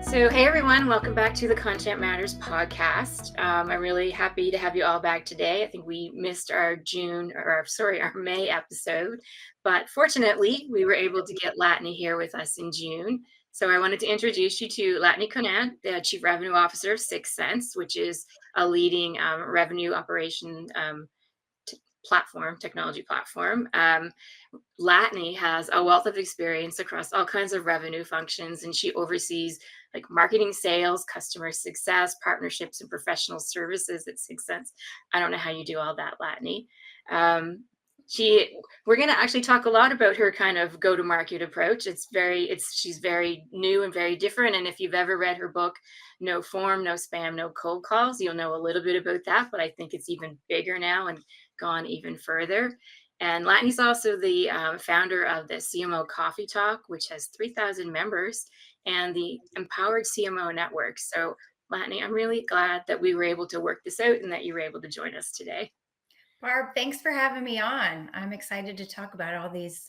So, hey everyone, welcome back to the Content Matters podcast. I'm really happy to have you all back today. I think we missed our our May episode, but fortunately, we were able to get Latane here with us in June. So, I wanted to introduce you to Latane Conant, the Chief Revenue Officer of Sixth Sense, which is a leading revenue operation technology platform. Latane has a wealth of experience across all kinds of revenue functions, and she oversees like marketing, sales, customer success, partnerships, and professional services at Sixth Sense. I don't know how you do all that, Latane. Um, we're going to actually talk a lot about her kind of go-to-market approach. She's very new and very different. And if you've ever read her book, No Form, No Spam, No Cold Calls, you'll know a little bit about that. But I think it's even bigger now and gone even further. And Latane's also the founder of the CMO Coffee Talk, which has 3,000 members, and the Empowered CMO Network. So, Latane, I'm really glad that we were able to work this out and that you were able to join us today. Barb, thanks for having me on. I'm excited to talk about all these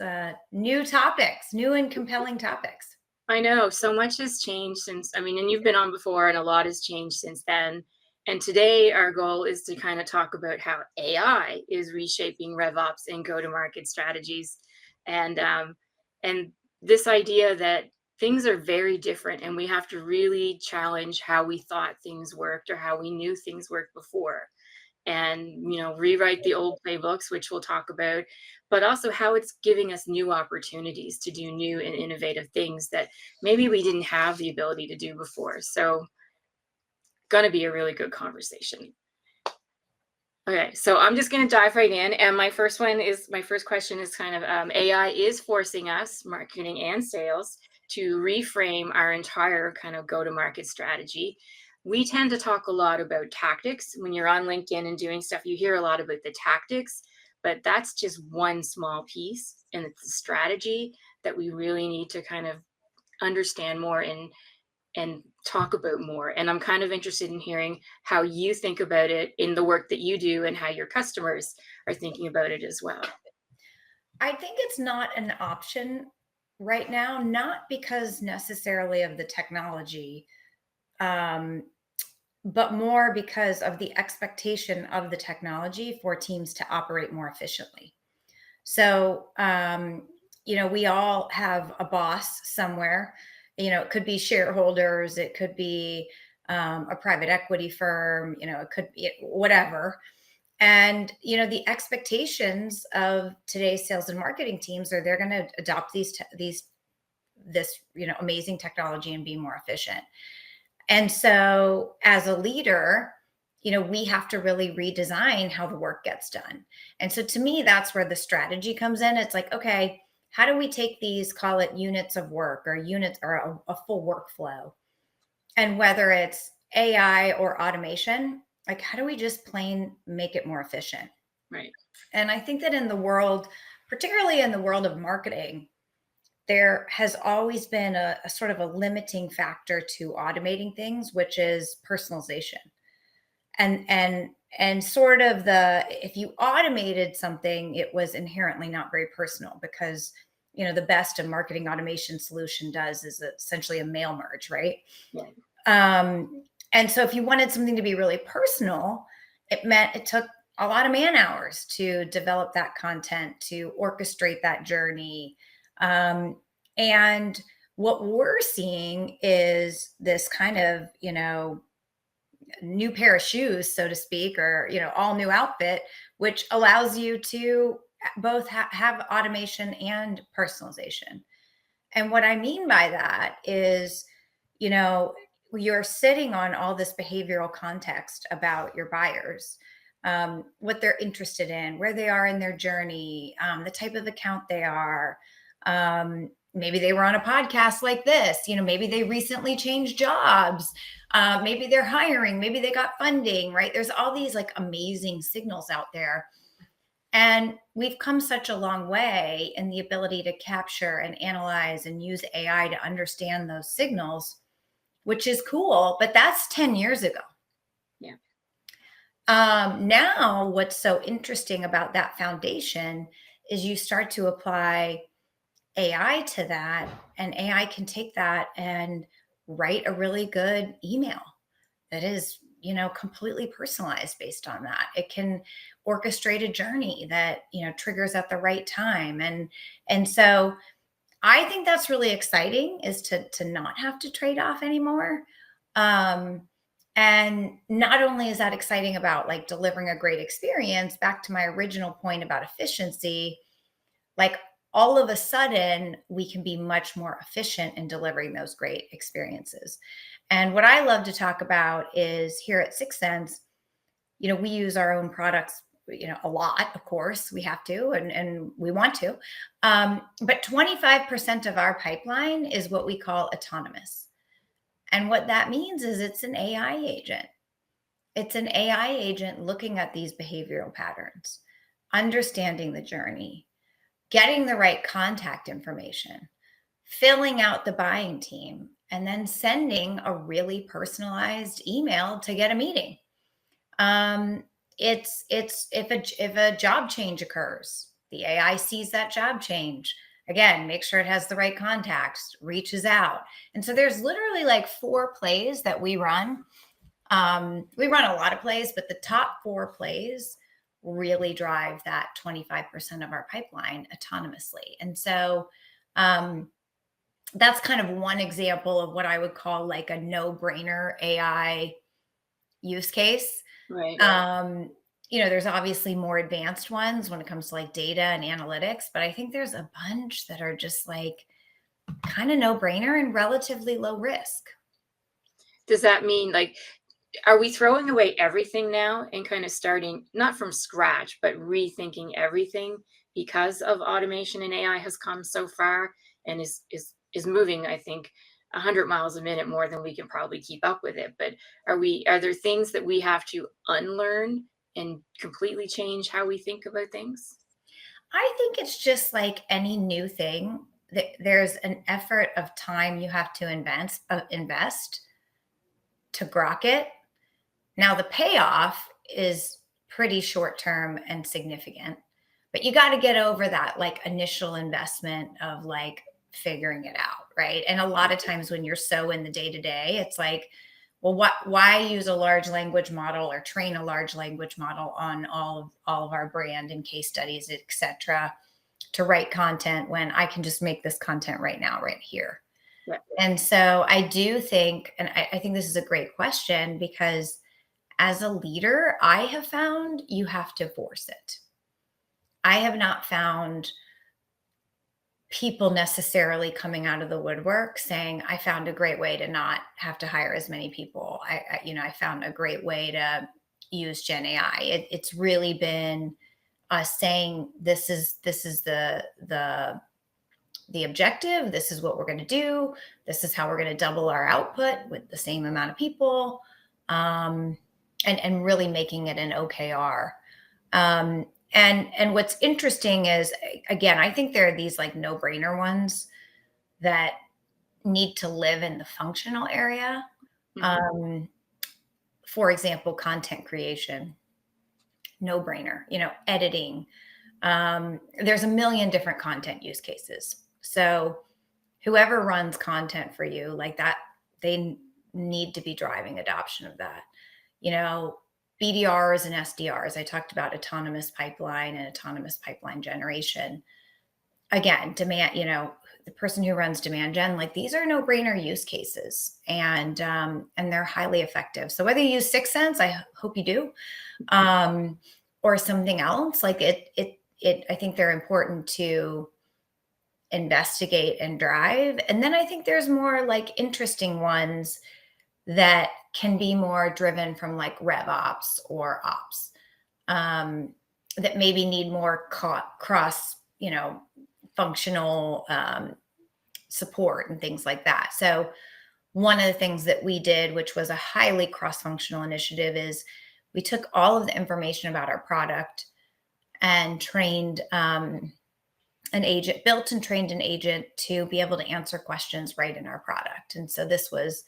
new topics, new and compelling topics. I know so much has changed since, and you've been on before, and a lot has changed since then. And today, our goal is to kind of talk about how AI is reshaping RevOps and go-to-market strategies, and this idea that things are very different, and we have to really challenge how we thought things worked or how we knew things worked before, and rewrite the old playbooks, which we'll talk about, but also how it's giving us new opportunities to do new and innovative things that maybe we didn't have the ability to do before. So, going to be a really good conversation. Okay, so I'm just going to dive right in, and my first question is kind of AI is forcing us, marketing and sales, to reframe our entire kind of go-to-market strategy. We tend to talk a lot about tactics. When you're on LinkedIn and doing stuff, you hear a lot about the tactics, but that's just one small piece, and it's the strategy that we really need to kind of understand more and talk about more. And I'm kind of interested in hearing how you think about it in the work that you do and how your customers are thinking about it as well. I think it's not an option right now, not because necessarily of the technology, but more because of the expectation of the technology for teams to operate more efficiently. So, we all have a boss somewhere. It could be shareholders, it could be a private equity firm, it could be whatever. And, the expectations of today's sales and marketing teams are they're going to adopt this amazing technology and be more efficient. And so as a leader, we have to really redesign how the work gets done. And so to me, that's where the strategy comes in. It's like, okay, how do we take these, call it units of work or units or a full workflow? And whether it's AI or automation, like how do we just plain make it more efficient? Right. And I think that in the world, particularly in the world of marketing, there has always been a sort of a limiting factor to automating things, which is personalization. And sort of if you automated something, it was inherently not very personal because the best a marketing automation solution does is essentially a mail merge, right? Right. And so if you wanted something to be really personal, it meant it took a lot of man hours to develop that content, to orchestrate that journey. And what we're seeing is this kind of, new pair of shoes, so to speak, or, all new outfit, which allows you to both have automation and personalization. And what I mean by that is, you're sitting on all this behavioral context about your buyers, what they're interested in, where they are in their journey, the type of account they are. Maybe they were on a podcast like this, maybe they recently changed jobs. Maybe they're hiring, maybe they got funding, right? There's all these like amazing signals out there. And we've come such a long way in the ability to capture and analyze and use AI to understand those signals, which is cool, but that's 10 years ago. Yeah. Now, what's so interesting about that foundation is you start to apply AI to that, and AI can take that and write a really good email that is, completely personalized based on that. It can orchestrate a journey that, triggers at the right time. And so I think that's really exciting, is to not have to trade off anymore. Um, and not only is that exciting about like delivering a great experience, back to my original point about efficiency, like all of a sudden we can be much more efficient in delivering those great experiences. And what I love to talk about is, here at Sixth Sense, we use our own products, a lot, of course, we have to, and we want to. But 25% of our pipeline is what we call autonomous. And what that means is it's an AI agent. It's an AI agent looking at these behavioral patterns, understanding the journey, getting the right contact information, filling out the buying team, and then sending a really personalized email to get a meeting. It's if a job change occurs, the AI sees that job change. Again, make sure it has the right contacts, reaches out. And so there's literally like 4 plays that we run. We run a lot of plays, but the top 4 plays really drive that 25% of our pipeline autonomously. And so that's kind of one example of what I would call like a no-brainer AI use case. Right. There's obviously more advanced ones when it comes to like data and analytics, but I think there's a bunch that are just like kind of no-brainer and relatively low risk. Does that mean, like, are we throwing away everything now and kind of starting not from scratch, but rethinking everything because of automation and AI has come so far and is moving, I think, 100 miles a minute more than we can probably keep up with it. But are there things that we have to unlearn and completely change how we think about things? I think it's just like any new thing that there's an effort of time you have to invest to grok it. Now the payoff is pretty short term and significant, but you got to get over that like initial investment of like figuring it out, right? And a lot of times when you're so in the day to day, it's like, well, why use a large language model or train a large language model on all of our brand and case studies, et cetera, to write content when I can just make this content right now, right here. Yeah. And so I do think, and I think this is a great question, because as a leader, I have found you have to force it. I have not found people necessarily coming out of the woodwork saying, I found a great way to not have to hire as many people. I found a great way to use Gen AI. It's really been us saying, this is the objective. This is what we're going to do. This is how we're going to double our output with the same amount of people. And really making it an OKR. And what's interesting is, again, I think there are these like no-brainer ones that need to live in the functional area. Mhm. For example, content creation, no-brainer, editing. There's a million different content use cases. So whoever runs content for you, like that, they need to be driving adoption of that. BDRs and SDRs. I talked about autonomous pipeline and autonomous pipeline generation. Again, demand, the person who runs demand gen, like these are no-brainer use cases, and they're highly effective. So whether you use Sixth Sense, I hope you do, or something else, like I think they're important to investigate and drive. And then I think there's more like interesting ones that can be more driven from like RevOps or ops, that maybe need more cross, functional support and things like that. So one of the things that we did, which was a highly cross-functional initiative, is we took all of the information about our product and trained an agent, built and trained an agent to be able to answer questions right in our product. And so this was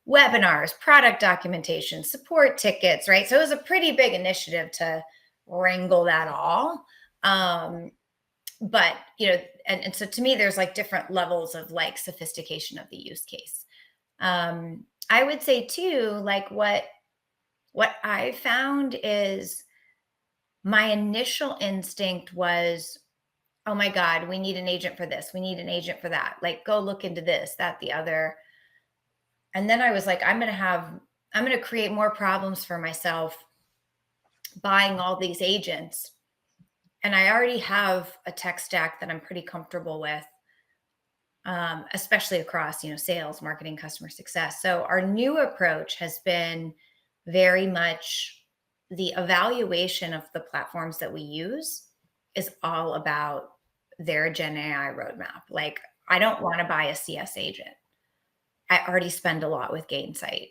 webinars, product documentation, support tickets, right? So it was a pretty big initiative to wrangle that all. But, and so to me, there's like different levels of like sophistication of the use case. I would say too, like what I found is my initial instinct was, oh my God, we need an agent for this. We need an agent for that. Like, go look into this, that, the other. And then I was like, I'm going to create more problems for myself buying all these agents. And I already have a tech stack that I'm pretty comfortable with, especially across, sales, marketing, customer success. So our new approach has been very much the evaluation of the platforms that we use is all about their Gen AI roadmap. Like, I don't want to buy a CS agent. I already spend a lot with Gainsight.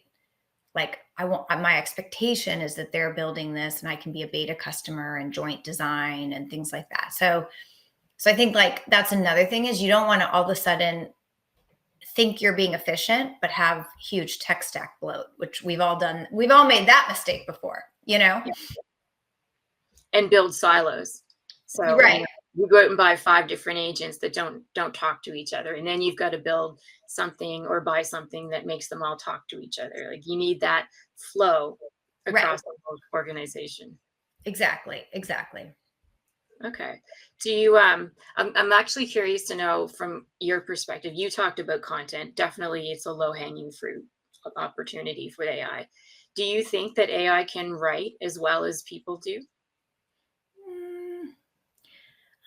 Like, my expectation is that they're building this and I can be a beta customer and joint design and things like that. So I think like that's another thing is you don't want to all of a sudden think you're being efficient, but have huge tech stack bloat, which we've all done. We've all made that mistake before, Yeah. And build silos. So right. You go out and buy 5 different agents that don't talk to each other. And then you've got to build something or buy something that makes them all talk to each other. Like, you need that flow across the whole organization. Exactly. Okay. Do you, I'm actually curious to know from your perspective, you talked about content. Definitely it's a low hanging fruit opportunity for AI. Do you think that AI can write as well as people do?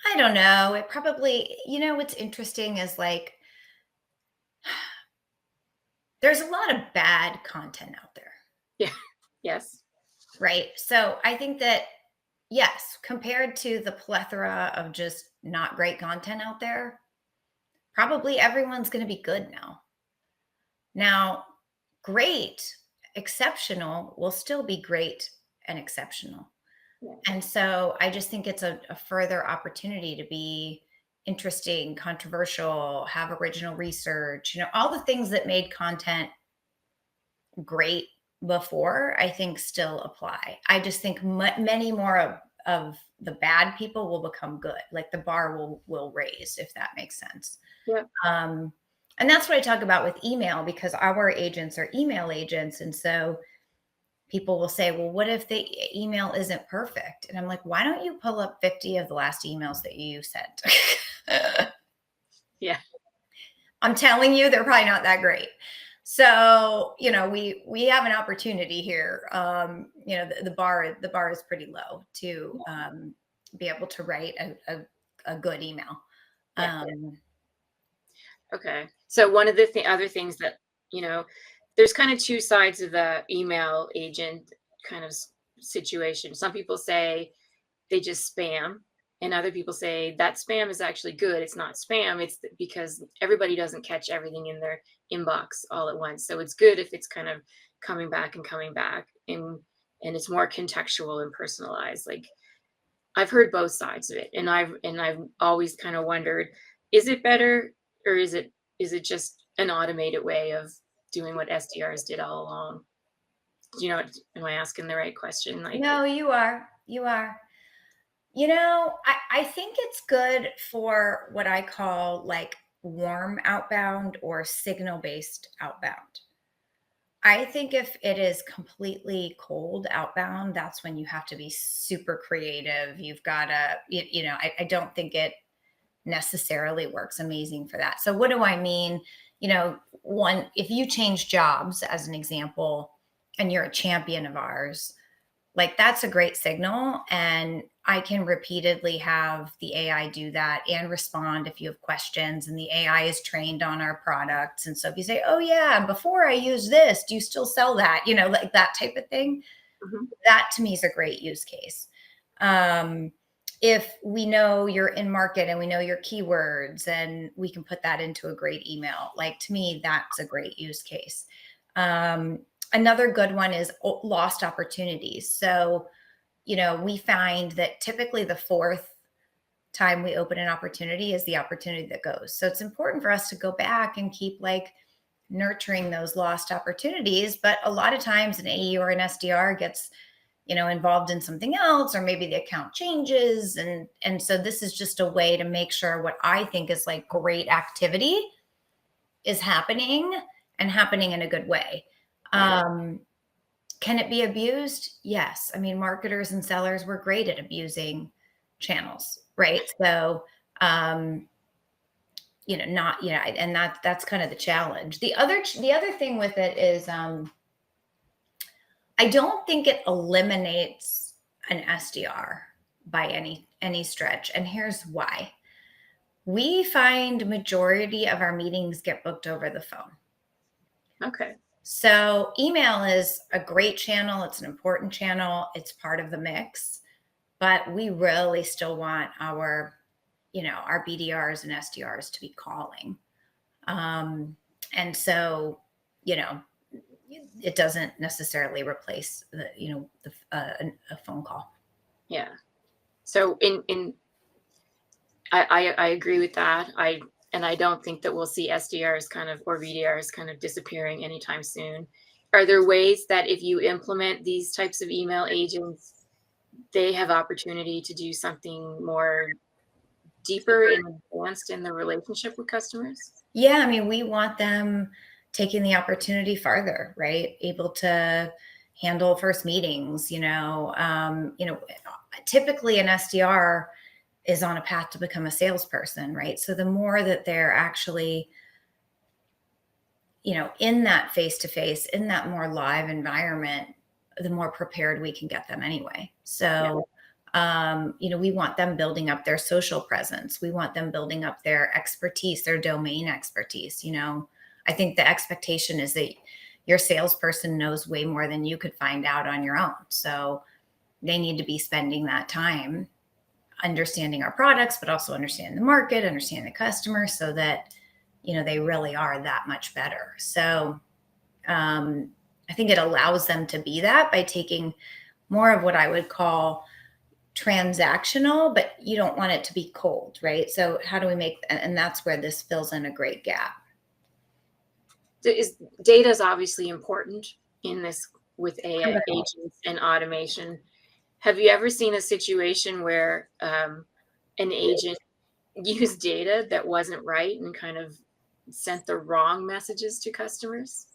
I don't know. It probably, what's interesting is like, there's a lot of bad content out there. Yeah. Yes. Right. So I think that, yes, compared to the plethora of just not great content out there, probably everyone's going to be good now. Now, great, exceptional will still be great and exceptional. Yeah. And so I just think it's a further opportunity to be interesting, controversial, have original research, all the things that made content great before, I think still apply. I just think many more of the bad people will become good. Like the bar will raise, if that makes sense. Yeah. And that's what I talk about with email, because our agents are email agents. And so people will say, well, what if the email isn't perfect? And I'm like, why don't you pull up 50 of the last emails that you sent? Yeah. I'm telling you, they're probably not that great. So, we have an opportunity here. The bar is pretty low to be able to write a good email. Yeah. Okay. So one of the other things that, there's kind of 2 sides of the email agent kind of situation. Some people say they just spam, and other people say that spam is actually good. It's not spam. It's because everybody doesn't catch everything in their inbox all at once. So it's good if it's kind of coming back and it's more contextual and personalized. Like, I've heard both sides of it, and I've always kind of wondered, is it better, or is it just an automated way of doing what SDRs did all along? Am I asking the right question? Like, No, you are. I think it's good for what I call like warm outbound or signal based outbound. I think if it is completely cold outbound, that's when you have to be super creative. You've got to, I don't think it necessarily works amazing for that. So what do I mean? One, if you change jobs as an example, and you're a champion of ours, like that's a great signal. And I can repeatedly have the AI do that and respond if you have questions. And the AI is trained on our products. And so if you say, oh yeah, before I use this, do you still sell that? Like that type of thing. mm-hmm. That to me is a great use case. If we know you're in market and we know your keywords and we can put that into a great email, like to me, that's a great use case. Another good one is lost opportunities. So, we find that typically the 4th time we open an opportunity is the opportunity that goes. So it's important for us to go back and keep like nurturing those lost opportunities. But a lot of times an AE or an SDR gets, involved in something else, or maybe the account changes. And so this is just a way to make sure what I think is like great activity is happening and happening in a good way. Can it be abused? Yes. I mean, marketers and sellers were great at abusing channels, right? So, not, and that's kind of the challenge. The other thing with it is, I don't think it eliminates an SDR by any stretch. And here's why. We find majority of our meetings get booked over the phone. Okay. So email is a great channel. It's an important channel. It's part of the mix, but we really still want our BDRs and SDRs to be calling. And so, it doesn't necessarily replace a phone call. Yeah. So I agree with that. I don't think that we'll see SDRs or VDRs kind of disappearing anytime soon. Are there ways that if you implement these types of email agents, they have opportunity to do something more deeper and advanced in the relationship with customers? Yeah, I mean, we want them taking the opportunity farther, right? Able to handle first meetings, typically an SDR is on a path to become a salesperson, right? So the more that they're actually, in that face-to-face, in that more live environment, the more prepared we can get them anyway. So, we want them building up their social presence. We want them building up their expertise, their domain expertise. I think the expectation is that your salesperson knows way more than you could find out on your own. So they need to be spending that time understanding our products, but also understanding the market, understanding the customer, so that, they really are that much better. So I think it allows them to be that by taking more of what I would call transactional, but you don't want it to be cold, right? So how do we make, and that's where this fills in a great gap. Data is obviously important in this with AI agents and automation. Have you ever seen a situation where an agent used data that wasn't right and kind of sent the wrong messages to customers?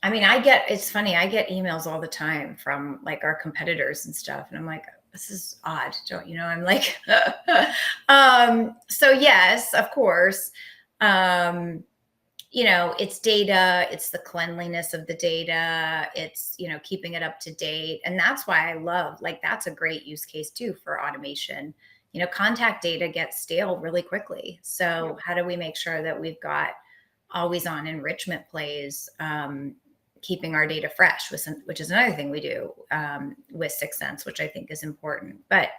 I mean, it's funny, I get emails all the time from like our competitors and stuff. And I'm like, this is odd. I'm like, so yes, of course. It's data, it's the cleanliness of the data, it's, keeping it up to date. And that's why I love, that's a great use case too for automation. Contact data gets stale really quickly. So how do we make sure that we've got always on enrichment plays, keeping our data fresh, which is another thing we do with 6th Sense, which I think is important. But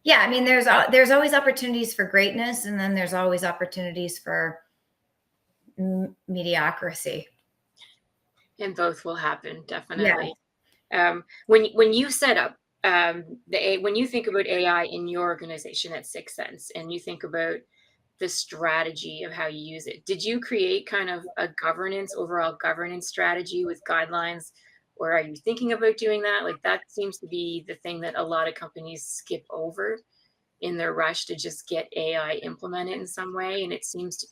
yeah, I mean, there's always opportunities for greatness, and then there's always opportunities for mediocrity. And both will happen, definitely. Yeah. When you set up when you think about AI in your organization at 6th Sense, and you think about the strategy of how you use it, did you create kind of a overall governance strategy with guidelines, or are you thinking about doing that? Like, that seems to be the thing that a lot of companies skip over in their rush to just get AI implemented in some way. And it seems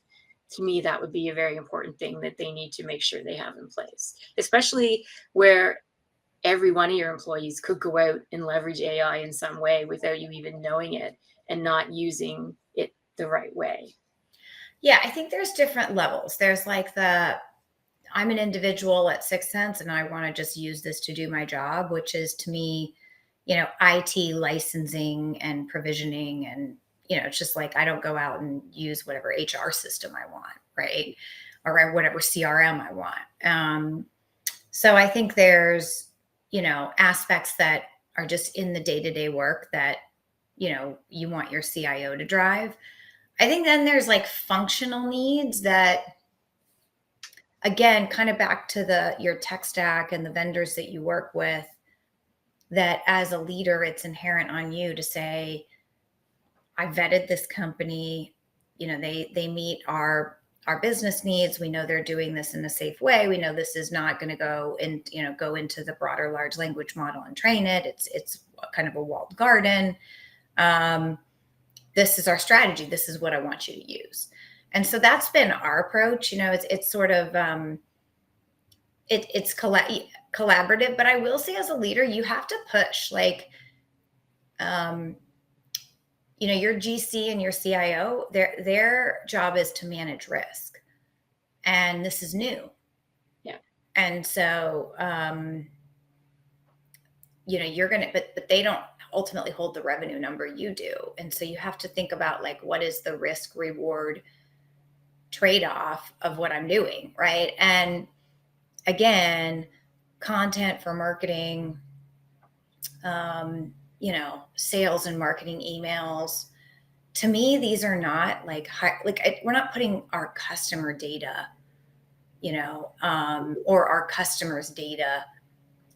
to me that would be a very important thing that they need to make sure they have in place, especially where every one of your employees could go out and leverage AI in some way without you even knowing it and not using it the right way. Yeah, I think there's different levels. There's like I'm an individual at 6th Sense and I want to just use this to do my job, which is, to me, IT licensing and provisioning. And, it's just like, I don't go out and use whatever HR system I want, right? Or whatever CRM I want. So I think there's, aspects that are just in the day-to-day work that, you want your CIO to drive. I think then there's like functional needs that, again, kind of back to your tech stack and the vendors that you work with, that as a leader, it's inherent on you to say, I vetted this company, they meet our business needs. We know they're doing this in a safe way. We know this is not going to go into the broader large language model and train it. It's kind of a walled garden. This is our strategy. This is what I want you to use. And so that's been our approach. It's sort of, it's collaborative, but I will say as a leader, you have to push, like, your GC and your CIO, their job is to manage risk. And this is new. Yeah. And so, you're going to, but they don't ultimately hold the revenue number, you do. And so you have to think about, like, what is the risk reward trade-off of what I'm doing, right? And again, content for marketing, sales and marketing emails. To me, these are not like we're not putting our customer data, or our customers' data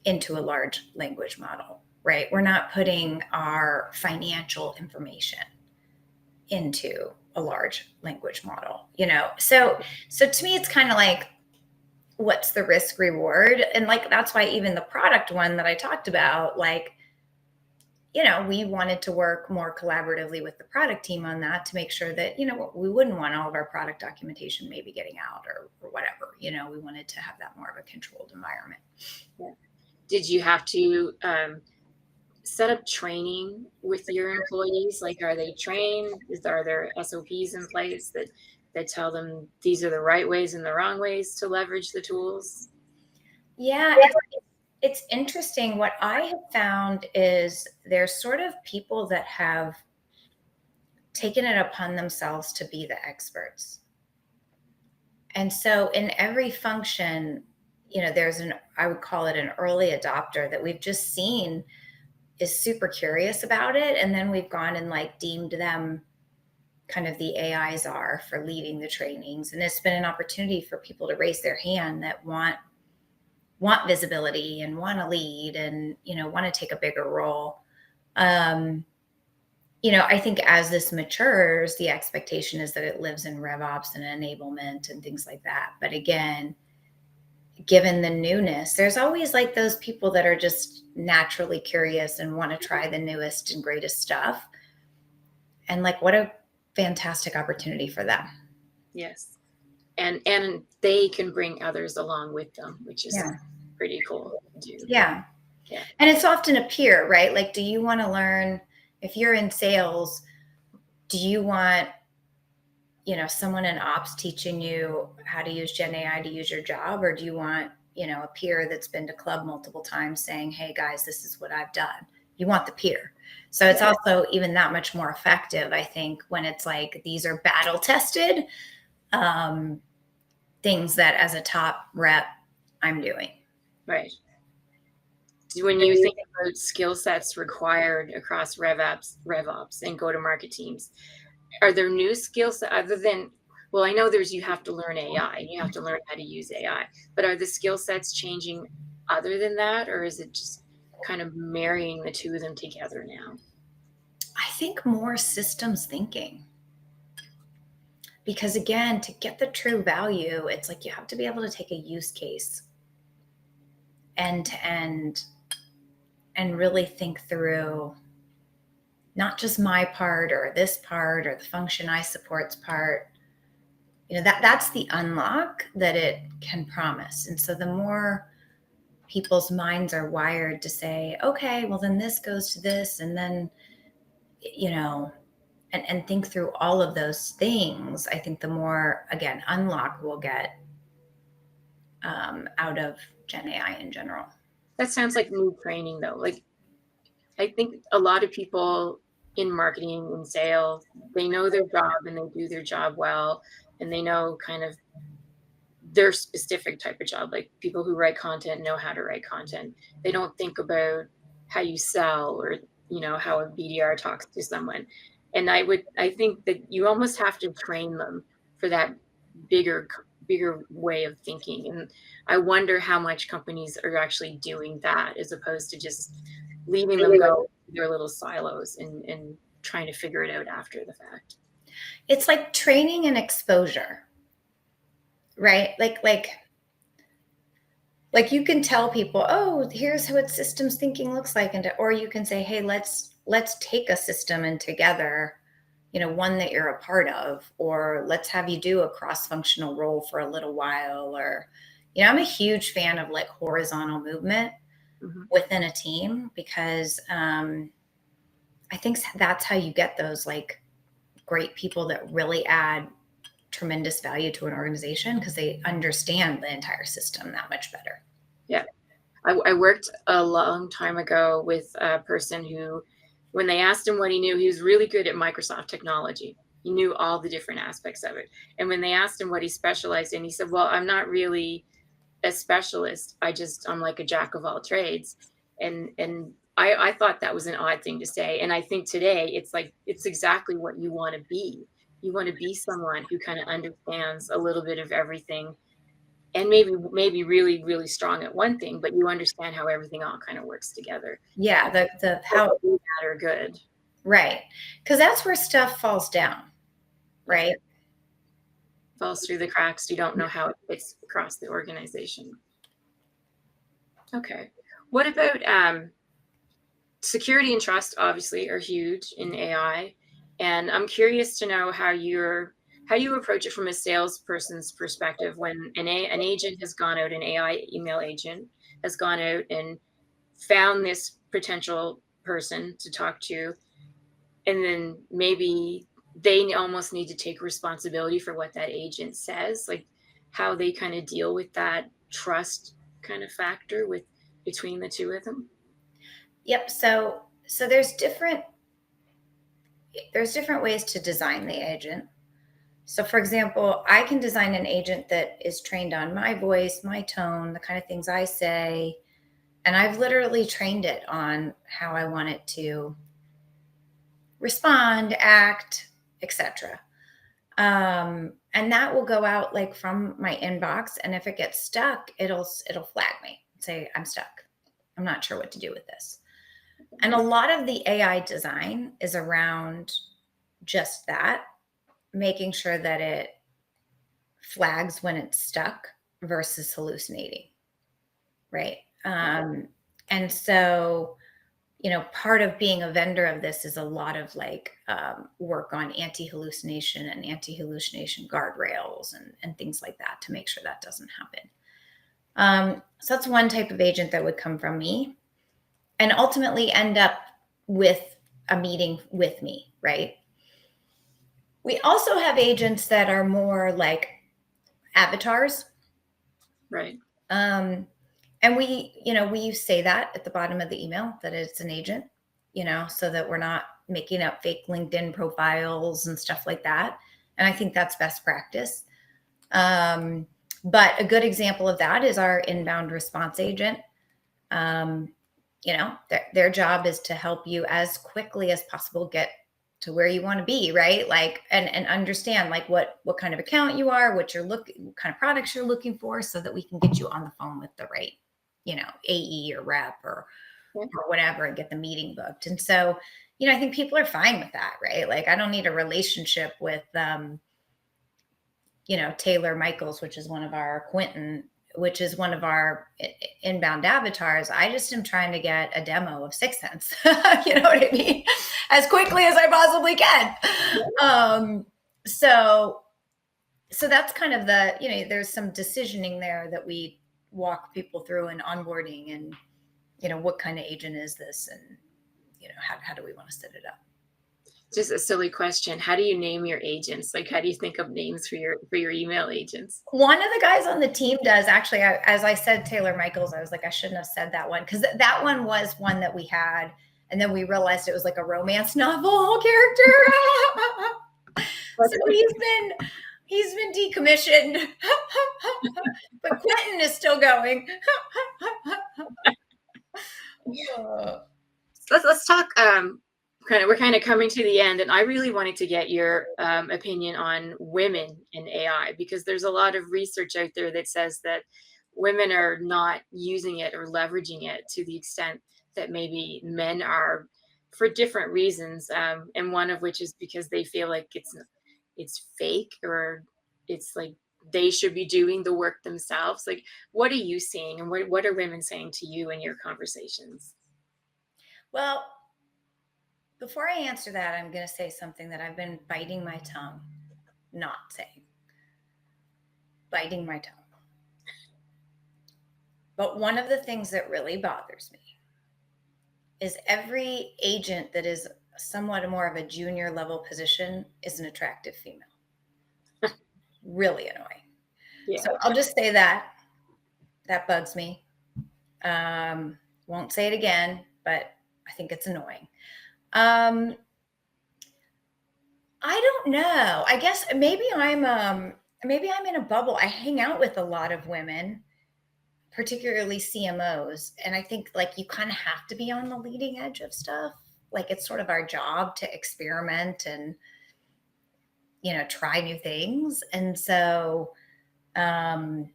into a large language model, right? We're not putting our financial information into a large language model, So to me, it's kind of like, what's the risk reward? And like, that's why even the product one that I talked about, like, we wanted to work more collaboratively with the product team on that to make sure that, we wouldn't want all of our product documentation maybe getting out or whatever, we wanted to have that more of a controlled environment. Yeah. Did you have to set up training with your employees? Like, are they trained? Are there SOPs in place that tell them these are the right ways and the wrong ways to leverage the tools? Yeah, it's interesting. What I have found is there's sort of people that have taken it upon themselves to be the experts. And so in every function, there's I would call it an early adopter that we've just seen is super curious about it. And then we've gone and like deemed them kind of the AIs are for leading the trainings. And it's been an opportunity for people to raise their hand that want visibility and want to lead and, want to take a bigger role. I think as this matures, the expectation is that it lives in RevOps and enablement and things like that. But again, given the newness, there's always like those people that are just naturally curious and want to try the newest and greatest stuff. And like, what a fantastic opportunity for them. Yes. And they can bring others along with them, which is pretty cool to do. Yeah. Yeah. And it's often a peer, right? Like, do you want to learn, if you're in sales, do you want, someone in ops teaching you how to use Gen AI to use your job? Or do you want, a peer that's been to club multiple times saying, hey guys, this is what I've done? You want the peer. So it's also even that much more effective, I think, when it's like, these are battle tested things that as a top rep I'm doing. Right. When you think about skill sets required across RevOps and go-to-market teams, are there new skill sets other than, well, I know you have to learn AI and you have to learn how to use AI, but are the skill sets changing other than that? Or is it just kind of marrying the two of them together now? I think more systems thinking. Because again, to get the true value, it's like you have to be able to take a use case end to end and really think through not just my part or this part or the function I support's part. That's the unlock that it can promise. And so the more people's minds are wired to say, okay, well then this goes to this, and then, and think through all of those things, I think the more, again, unlock we'll get out of Gen AI in general. That sounds like new training though. Like, I think a lot of people in marketing and sales, they know their job and they do their job well, and they know kind of their specific type of job. Like, people who write content know how to write content. They don't think about how you sell or, how a BDR talks to someone. And I think that you almost have to train them for that bigger way of thinking. And I wonder how much companies are actually doing that as opposed to just leaving them go to their little silos and trying to figure it out after the fact. It's like training and exposure, right? Like you can tell people, oh, here's what systems thinking looks like. Or you can say, hey, let's take a system and together, one that you're a part of, or let's have you do a cross-functional role for a little while, or, I'm a huge fan of like horizontal movement within a team, because I think that's how you get those like great people that really add tremendous value to an organization, because they understand the entire system that much better. Yeah. I worked a long time ago with a person who, when they asked him what he knew, he was really good at Microsoft technology. He knew all the different aspects of it. And when they asked him what he specialized in, he said, well, I'm not really a specialist. I'm like a jack of all trades. And I thought that was an odd thing to say. And I think today it's exactly what you want to be. You want to be someone who kind of understands a little bit of everything, and maybe really, really strong at one thing, but you understand how everything all kind of works together. Yeah, the how bad or good. Right. Because that's where stuff falls down, right? Falls through the cracks. You don't know how it fits across the organization. Okay. What about security and trust? Obviously, are huge in AI, and I'm curious to know how you approach it from a salesperson's perspective when an agent has gone out, an AI email agent has gone out and found this potential person to talk to, and then maybe they almost need to take responsibility for what that agent says, like how they kind of deal with that trust kind of factor with between the two of them. Yep. So there's different ways to design the agent. So for example, I can design an agent that is trained on my voice, my tone, the kind of things I say, and I've literally trained it on how I want it to respond, act, etc. And that will go out like from my inbox, and if it gets stuck, it'll flag me, say I'm stuck, I'm not sure what to do with this. And a lot of the AI design is around just that, making sure that it flags when it's stuck versus hallucinating, right? And so, part of being a vendor of this is a lot of like work on anti-hallucination and anti-hallucination guardrails and things like that to make sure that doesn't happen. So that's one type of agent that would come from me and ultimately end up with a meeting with me, right? We also have agents that are more like avatars. Right. And we say that at the bottom of the email that it's an agent, so that we're not making up fake LinkedIn profiles and stuff like that. And I think that's best practice. But a good example of that is our inbound response agent. Their job is to help you as quickly as possible get to where you want to be, right? Like, and understand like what kind of account you are, what kind of products you're looking for, so that we can get you on the phone with the right, AE or rep or whatever, and get the meeting booked. And so, I think people are fine with that, right? Like, I don't need a relationship with, Taylor Michaels, which is one of our Quentin, which is one of our inbound avatars. I just am trying to get a demo of Sixth Sense, you know what I mean? As quickly as I possibly can. So that's kind of there's some decisioning there that we walk people through in onboarding, and, what kind of agent is this? And, how do we want to set it up? Just a silly question. How do you name your agents? Like, how do you think of names for your email agents? One of the guys on the team does, actually. As I said, Taylor Michaels, I was like, I shouldn't have said that one, because that one was one that we had, and then we realized it was like a romance novel character. So he's been decommissioned, but Quentin is still going. Let's talk. We're kind of coming to the end, and I really wanted to get your opinion on women in AI, because there's a lot of research out there that says that women are not using it or leveraging it to the extent that maybe men are, for different reasons, and one of which is because they feel like it's fake, or it's like they should be doing the work themselves. Like, what are you seeing, and what are women saying to you in your conversations? Well, before I answer that, I'm going to say something that I've been biting my tongue not saying. Biting my tongue. But one of the things that really bothers me is every agent that is somewhat more of a junior level position is an attractive female. Really annoying. Yeah. So I'll just say that bugs me. Won't say it again, but I think it's annoying. I don't know. I guess maybe I'm in a bubble. I hang out with a lot of women, particularly CMOs, and I think like you kind of have to be on the leading edge of stuff. Like it's sort of our job to experiment and try new things. And so I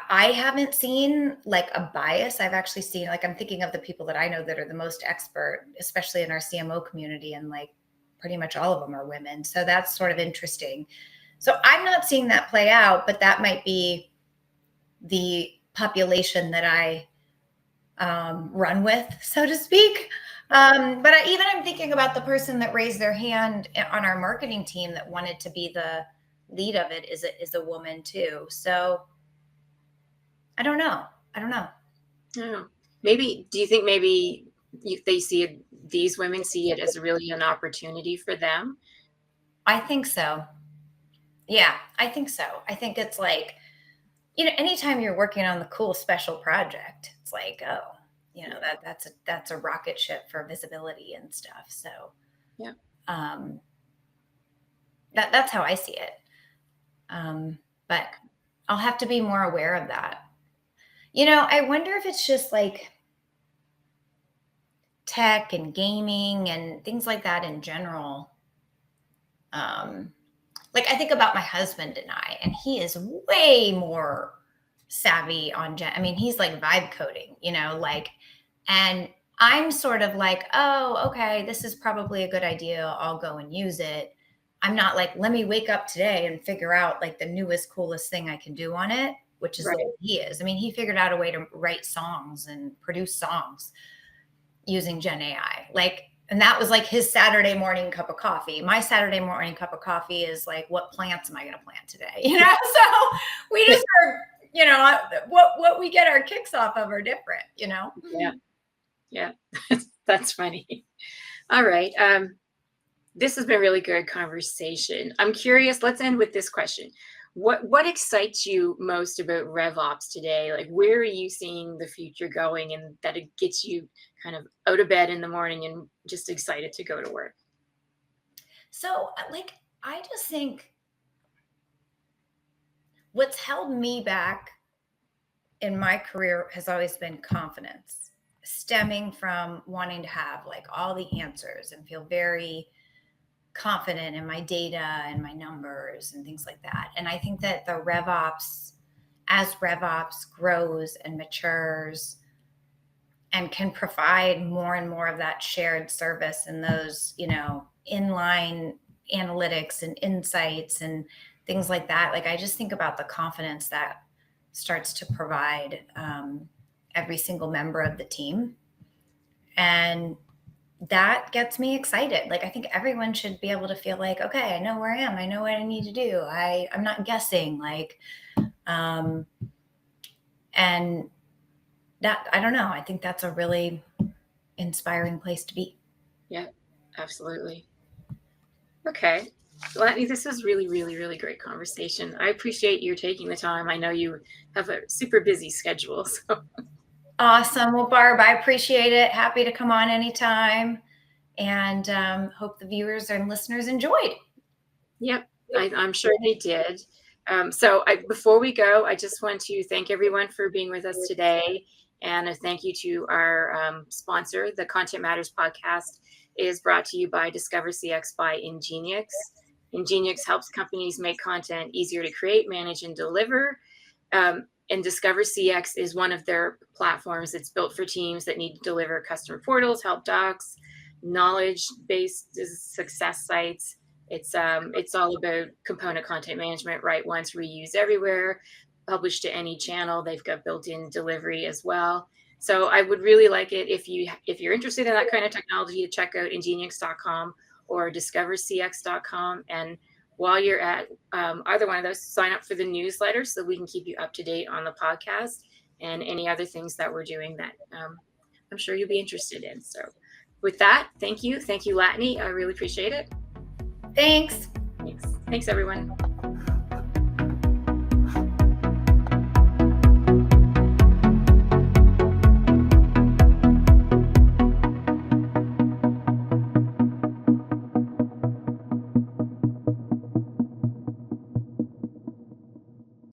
haven't seen like a bias. I've actually seen, like, I'm thinking of the people that I know that are the most expert, especially in our CMO community, and like pretty much all of them are women. So that's sort of interesting. So I'm not seeing that play out, but that might be the population that I run with, so to speak. But I'm thinking about the person that raised their hand on our marketing team that wanted to be the lead of it is a woman too. So I don't know. Oh, maybe. Do you think maybe these women see it as really an opportunity for them? I think so. Yeah, I think so. I think it's like, anytime you're working on the cool special project, it's like, oh, that's a rocket ship for visibility and stuff. So Yeah. That's how I see it. But I'll have to be more aware of that. I wonder if it's just like tech and gaming and things like that in general. Like I think about my husband and he is way more savvy on he's like vibe coding, and I'm sort of like, oh, okay, this is probably a good idea. I'll go and use it. I'm not like, let me wake up today and figure out like the newest, coolest thing I can do on it, which is Right. the way he is. He figured out a way to write songs and produce songs using Gen AI. And that was like his Saturday morning cup of coffee. My Saturday morning cup of coffee is like, what plants am I going to plant today? So we just are, what we get our kicks off of are different, Yeah. Yeah. That's funny. All right. This has been a really good conversation. I'm curious. Let's end with this question. What excites you most about RevOps today? Like, where are you seeing the future going, and that it gets you kind of out of bed in the morning and just excited to go to work? So, like, I just think what's held me back in my career has always been confidence, stemming from wanting to have like all the answers and feel very confident in my data and my numbers and things like that. And I think that as RevOps grows and matures and can provide more and more of that shared service and those, inline analytics and insights and things like that. Like I just think about the confidence that starts to provide every single member of the team. And that gets me excited. Like I think everyone should be able to feel like, okay, I know where I am. I know what I need to do. I'm not guessing. And that, I don't know. I think that's a really inspiring place to be. Yeah, absolutely. Okay. Well, this is really, really, really great conversation. I appreciate you taking the time. I know you have a super busy schedule. So awesome. Well, Barb, I appreciate it. Happy to come on anytime. And hope the viewers and listeners enjoyed. Yep, I'm sure they did. Before we go, I just want to thank everyone for being with us today. And a thank you to our sponsor. The Content Matters podcast is brought to you by Discover CX by Ingenix. Ingenix helps companies make content easier to create, manage, and deliver. And Discover CX is one of their platforms that's built for teams that need to deliver customer portals, help docs, knowledge-based success sites. It's all about component content management, write once, reuse everywhere, publish to any channel. They've got built-in delivery as well. So I would really like it if you're interested in that kind of technology to check out ingenix.com or discovercx.com. And while you're at either one of those, sign up for the newsletter so we can keep you up to date on the podcast. and any other things that we're doing that I'm sure you'll be interested in. So with that, thank you, Latane. I really appreciate it. Thanks. Thanks everyone.